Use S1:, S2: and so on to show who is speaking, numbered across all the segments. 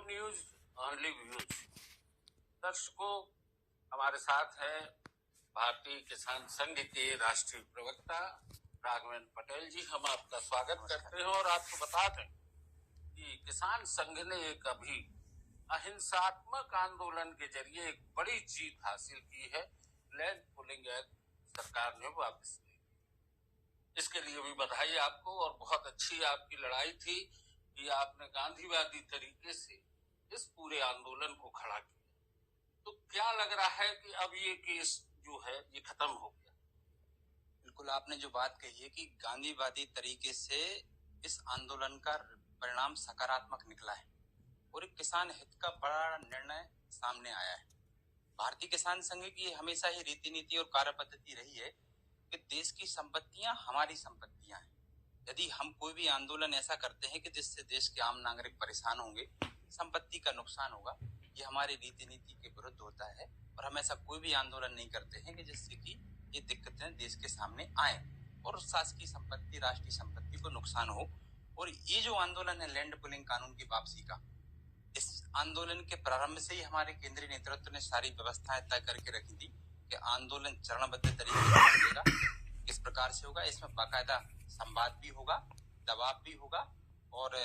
S1: News only views. दर्शकों, हमारे साथ है भारतीय किसान संघ के राष्ट्रीय प्रवक्ता राघवेंद्र पटेल जी। हम आपका स्वागत करते हैं और आपको बता दें कि किसान संघ ने एक अभी अहिंसात्मक आंदोलन के जरिए एक बड़ी जीत हासिल की है। लैंड पुलिंग एक्ट सरकार ने वापस ली। इसके लिए भी बधाई आपको। और बहुत अच्छी आपकी लड़ाई थी कि आपने गांधीवादी तरीके से इस पूरे आंदोलन को खड़ा किया। तो क्या लग रहा है कि अब ये केस जो है ये खत्म हो गया?
S2: बिल्कुल, आपने जो बात कही है कि गांधीवादी तरीके से इस आंदोलन का परिणाम सकारात्मक निकला है और एक किसान हित का बड़ा निर्णय सामने आया है। भारतीय किसान संघ की हमेशा ही रीति नीति और कार्य पद्धति रही है कि देश की संपत्तियां हमारी संपत्तियां हैं। यदि हम कोई भी आंदोलन ऐसा करते हैं कि जिससे देश के आम नागरिक परेशान होंगे, संपत्ति का नुकसान होगा, ये हमारी रीति नीति के विरुद्ध होता है। और हम ऐसा कोई भी आंदोलन नहीं करते हैं कि जिससे कि ये दिक्कतें देश के सामने आए और शासकीय संपत्ति, राष्ट्रीय संपत्ति को नुकसान हो। और ये जो आंदोलन है लैंड पुलिंग कानून की वापसी का, इस आंदोलन के प्रारंभ से ही हमारे केंद्रीय नेतृत्व ने सारी व्यवस्थाएं तय करके रखी थी कि आंदोलन चरणबद्ध तरीके से चलेगा, किस प्रकार से होगा। इसमें बाकायदा संवाद भी होगा, दबाव भी होगा और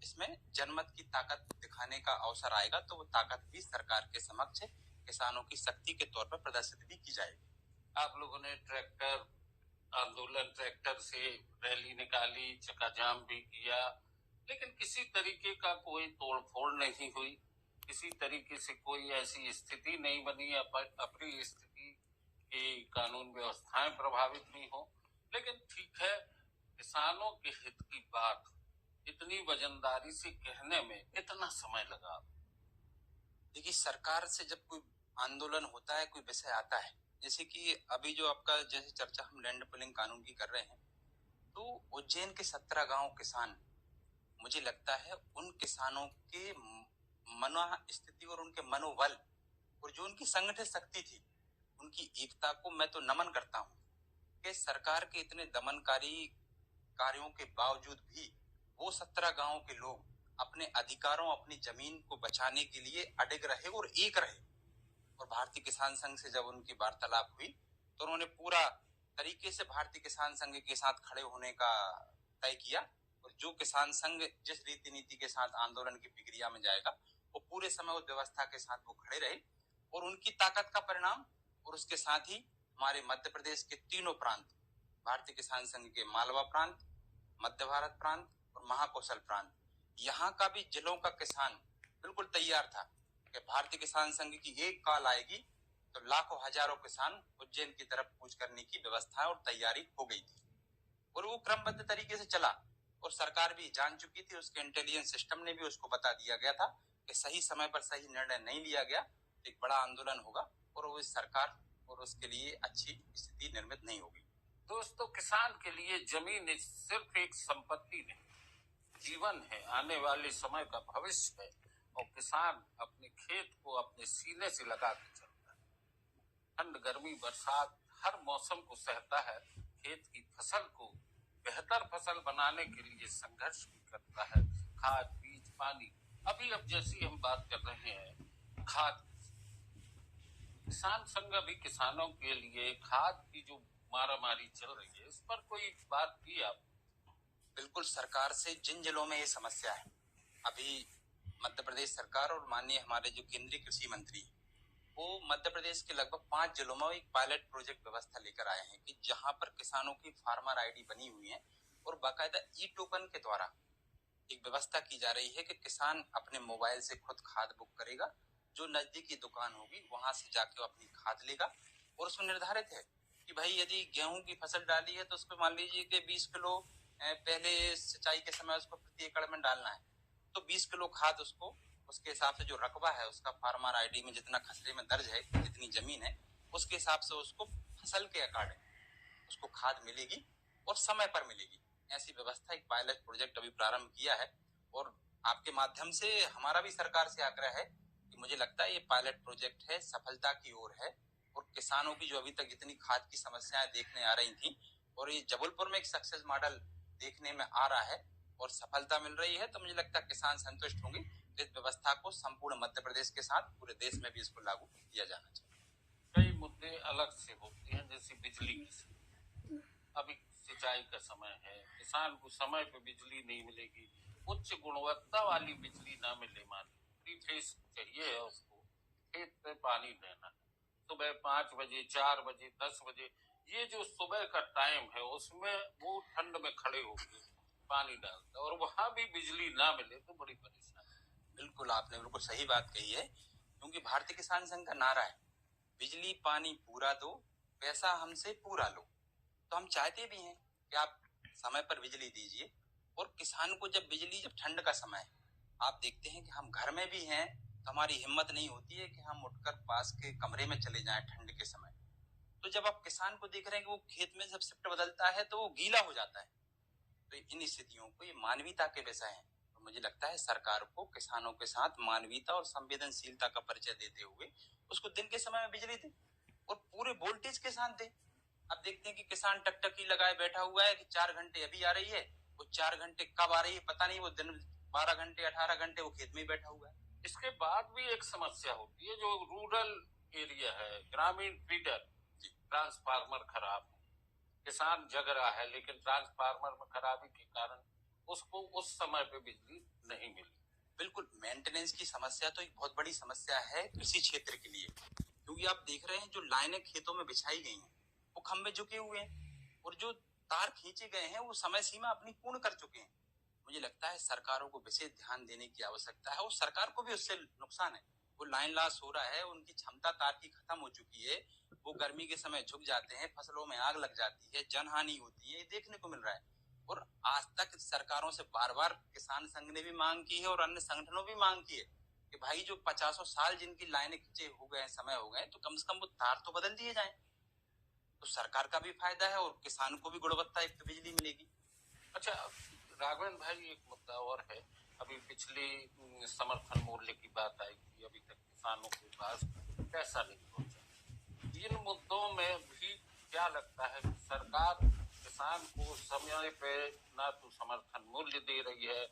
S2: इसमें जनमत की ताकत दिखाने का अवसर आएगा। तो वो ताकत भी सरकार के समक्ष किसानों की शक्ति के तौर पर प्रदर्शित भी की जाएगी।
S1: आप लोगों ने ट्रैक्टर आंदोलन, ट्रैक्टर से रैली निकाली, चक्का जाम भी किया, लेकिन किसी तरीके का कोई तोड़फोड़ नहीं हुई। किसी तरीके से कोई ऐसी स्थिति नहीं बनी, अपनी स्थिति की कानून व्यवस्थाएं प्रभावित नहीं हो। लेकिन ठीक है, किसानों के हित की बात इतनी वजनदारी से कहने में इतना समय लगा।
S2: देखिए, सरकार से जब कोई आंदोलन होता है, कोई विषय आता है, जैसे कि अभी जो आपका जैसे चर्चा हम लैंड पुलिंग कानून की कर रहे हैं, तो उज्जैन के 17 गांव किसान, मुझे लगता है उन किसानों के मनोस्थिति और उनके मनोबल और जो उनकी संगठित शक्ति थी, उनकी एकता को मैं तो नमन करता हूँ कि सरकार के इतने दमनकारी कार्यों के बावजूद भी वो 17 गांवों के लोग अपने अधिकारों, अपनी जमीन को बचाने के लिए अडिग रहे और एक रहे। और भारतीय किसान संघ से जब उनकी वार्तालाप हुई तो उन्होंने पूरा तरीके से भारतीय किसान संघ के साथ खड़े होने का तय किया। और जो किसान संघ जिस रीति नीति के साथ आंदोलन की प्रक्रिया में जाएगा, वो पूरे समय उस व्यवस्था के साथ वो खड़े रहे। और उनकी ताकत का परिणाम और उसके साथ ही हमारे मध्य प्रदेश के तीनों प्रांत, भारतीय किसान संघ के मालवा प्रांत, मध्य भारत प्रांत और महाकौशल प्रांत, यहाँ का भी जिलों का किसान बिल्कुल तैयार था कि भारतीय किसान संघ की एक कॉल आएगी तो लाखों हजारों किसान उज्जैन की तरफ कूच करने की व्यवस्था और तैयारी हो गई थी। और वो क्रमबद्ध तरीके से चला और सरकार भी जान चुकी थी, उसके इंटेलिजेंस सिस्टम ने भी उसको बता दिया गया था कि सही समय पर सही निर्णय नहीं लिया गया तो एक बड़ा आंदोलन होगा और वो सरकार और उसके लिए अच्छी स्थिति निर्मित नहीं होगी।
S1: दोस्तों, किसान के लिए जमीन सिर्फ एक संपत्ति नहीं, जीवन है, आने वाले समय का भविष्य है। और किसान अपने खेत को अपने सीने से लगा के चलता है। ठंड, गर्मी, बरसात, हर मौसम को सहता है। खेत की फसल को बेहतर फसल बनाने के लिए संघर्ष भी करता है। खाद, बीज, पानी, अब जैसी हम बात कर रहे हैं खाद, किसान संघ अभी किसानों के लिए खाद की जो मारामारी चल रही है, इस पर कोई बात की आप?
S2: बिल्कुल, सरकार से जिन जिलों में ये समस्या है, अभी मध्य प्रदेश सरकार और माननीय हमारे जो केंद्रीय कृषि मंत्री, वो मध्य प्रदेश के लगभग 5 जिलों में एक पायलट प्रोजेक्ट व्यवस्था लेकर आए हैं कि जहां पर किसानों की फार्मर आईडी बनी हुई है और बाकायदा ई टोकन के द्वारा एक व्यवस्था की जा रही है कि किसान अपने मोबाइल से खुद खाद बुक करेगा, जो नजदीकी दुकान होगी वहां से जाके वो अपनी खाद लेगा। और उसमें निर्धारित है कि भाई यदि गेहूं की फसल डाली है तो उसको मान लीजिए कि 20 किलो पहले सिंचाई के समय उसको प्रति एकड़ में डालना है, तो 20 किलो खाद उसको उसके हिसाब से जो रकबा है उसका फार्मर आईडी में जितना खसरे में दर्ज है, जितनी जमीन है, उसके हिसाब से उसको फसल के अकॉर्डिंग उसको खाद मिलेगी और समय पर मिलेगी। ऐसी व्यवस्था एक पायलट प्रोजेक्ट अभी प्रारंभ किया है। और आपके माध्यम से हमारा भी सरकार से आग्रह है कि मुझे लगता है ये पायलट प्रोजेक्ट है, सफलता की ओर है। और किसानों की जो अभी तक जितनी खाद की समस्याएं देखने आ रही थी, और ये जबलपुर में एक सक्सेस मॉडल देखने में आ रहा है और सफलता मिल रही है, तो मुझे लगता है किसान संतुष्ट होंगे इस व्यवस्था को संपूर्ण मध्य प्रदेश के साथ पूरे देश में भी इसको लागू किया जाना चाहिए।
S1: कई मुद्दे अलग से होते हैं, जैसे बिजली की। अभी सिंचाई का समय है, किसान को समय पे बिजली नहीं मिलेगी, उच्च गुणवत्ता वाली बिजली ना मिले, मान थ्री फेज चाहिए है उसको, खेत पे पानी देना है, सुबह 5 बजे 4 बजे 10 बजे, ये जो सुबह का टाइम है उसमें वो ठंड में खड़े होकर पानी डालते, और वहां भी बिजली ना मिले तो बड़ी परेशानी।
S2: बिल्कुल, आपने बिल्कुल सही बात कही है, क्योंकि भारतीय किसान संघ का नारा है, बिजली पानी पूरा दो, पैसा हमसे पूरा लो। तो हम चाहते भी हैं कि आप समय पर बिजली दीजिए, और किसान को जब बिजली, जब ठंड का समय है, आप देखते हैं कि हम घर में भी हैं तो हमारी हिम्मत नहीं होती है कि हम उठकर पास के कमरे में चले जाएं ठंड के समय। तो जब आप किसान को देख रहे हैं कि वो खेत में जब शिफ्ट बदलता है तो वो गीला हो जाता है, तो इन स्थितियों को, ये मानवीयता के विषय है। तो मुझे लगता है सरकार को किसानों के साथ मानवीयता और संवेदनशीलता का परिचय देते हुए उसको दिन के समय में बिजली दे, और पूरे वोल्टेज के साथ दे। अब देखते हैं कि किसान टकटकी लगाए बैठा हुआ है कि 4 घंटे अभी आ रही है, वो 4 घंटे कब आ रही है पता नहीं, वो दिन 12 घंटे 18 घंटे वो खेत में ही बैठा हुआ है।
S1: इसके बाद भी एक समस्या होती है, जो रूरल एरिया है, ग्रामीण फीडर, ट्रांसफार्मर खराब है, किसान जग रहा है लेकिन ट्रांसफार्मर में खराबी के कारण उसको उस समय पे बिजली नहीं मिली।
S2: बिल्कुल, मेंटेनेंस की समस्या तो एक बहुत बड़ी समस्या है कृषि क्षेत्र के लिए, क्योंकि आप देख रहे हैं जो लाइनें खेतों में बिछाई गई हैं वो खंभे झुके हुए हैं, और जो तार खींचे गए हैं वो समय सीमा अपनी पूर्ण कर चुके हैं। मुझे लगता है सरकारों को विशेष ध्यान देने की आवश्यकता है, और सरकार को भी उससे नुकसान है। वो लाइन लॉस हो रहा है, उनकी क्षमता तार की खत्म हो चुकी है, वो गर्मी के समय झुक जाते हैं, फसलों में आग लग जाती है, जनहानि होती है, ये देखने को मिल रहा है। और आज तक सरकारों से बार बार किसान संघ ने भी मांग की है और अन्य संगठनों भी मांग की है कि भाई जो 50 साल जिनकी लाइनें खींचे हो गए, समय हो गए, तो कम से कम वो तार तो बदल दिए जाएं, तो सरकार का भी फायदा है और किसान को भी गुणवत्ता युक्त बिजली मिलेगी।
S1: अच्छा राघवन भाई, एक मुद्दा और है, अभी पिछली समर्थन मूल्य की बात आई थी, अभी तक किसानों के पास पैसा नहीं पहुंचा। इन मुद्दों में भी क्या लगता है कि सरकार किसान को समय पे ना तो समर्थन मूल्य दे रही है,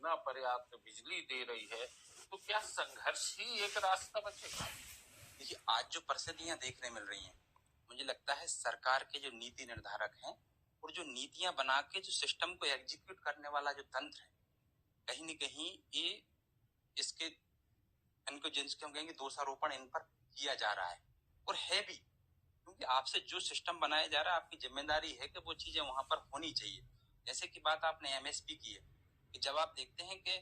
S1: ना पर्याप्त बिजली दे रही है, तो क्या संघर्ष ही एक रास्ता बचेगा?
S2: देखिए, आज जो परिस्थितियां देखने मिल रही हैं, मुझे लगता है सरकार के जो नीति निर्धारक हैं और जो नीतियां बना के जो सिस्टम को एग्जीक्यूट करने वाला जो तंत्र है, कहीं न कहीं ये इसके, इनको जिनको हम कहेंगे दोषारोपण इन पर किया जा रहा है, और है भी, क्योंकि आपसे जो सिस्टम बनाया जा रहा है आपकी जिम्मेदारी है कि वो चीजें वहां पर होनी चाहिए। जैसे कि बात आपने एमएसपी की है, कि जब आप देखते हैं कि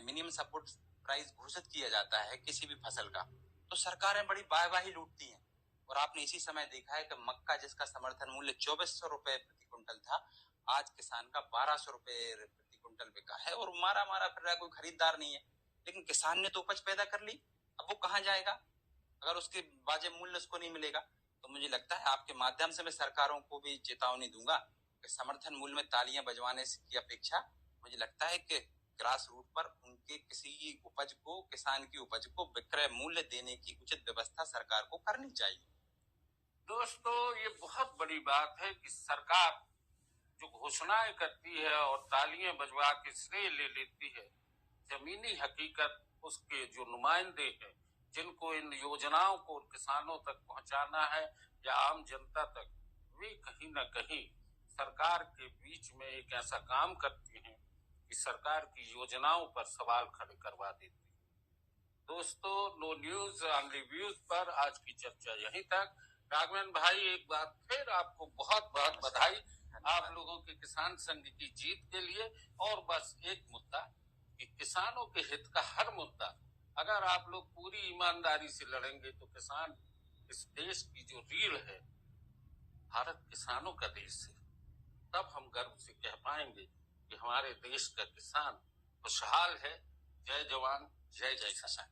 S2: मिनिमम सपोर्ट प्राइस घोषित किया जाता है किसी भी फसल का, तो सरकारें बड़ी वाहवाही लूटती हैं। और आपने इसी समय देखा है कि मक्का जिसका समर्थन मूल्य 2400 रुपए प्रति क्विंटल था, आज किसान का 1200 रुपए प्रति क्विंटल बिका है, और मारा मारा फिर रहा है, कोई खरीदार नहीं है। लेकिन किसान ने तो उपज पैदा कर ली, अब वो कहाँ जाएगा अगर उसके वाजिब मूल्य उसको नहीं मिलेगा? तो मुझे लगता है आपके माध्यम से मैं सरकारों को भी चेतावनी दूंगा कि समर्थन मूल्य में तालियां बजवाने की अपेक्षा मुझे लगता है कि ग्रास रूट पर उनके किसी उपज को, किसान की उपज को विक्रय मूल्य देने की उचित व्यवस्था सरकार को करनी चाहिए।
S1: दोस्तों, ये बहुत बड़ी बात है कि सरकार जो घोषणाएं करती है और तालियां बजवा के श्रेय ले लेती है, जमीनी हकीकत उसके जो नुमाइंदे हैं, जिनको इन योजनाओं को किसानों तक पहुंचाना है या आम जनता तक, वे कहीं न कहीं सरकार के बीच में एक ऐसा काम करते हैं कि सरकार की योजनाओं पर सवाल खड़े करवा देते हैं। दोस्तों, नो न्यूज ऑन रिव्यूज पर आज की चर्चा यहीं तक। राघवन भाई, एक बार फिर आपको बहुत बहुत बधाई आप लोगों के किसान संघ की जीत के लिए। और बस एक मुद्दा कि किसानों के हित का हर मुद्दा अगर आप लोग पूरी ईमानदारी से लड़ेंगे तो किसान, इस देश की जो रीढ़ है, भारत किसानों का देश है, तब हम गर्व से कह पाएंगे कि हमारे देश का किसान खुशहाल है। जय जवान जय किसान।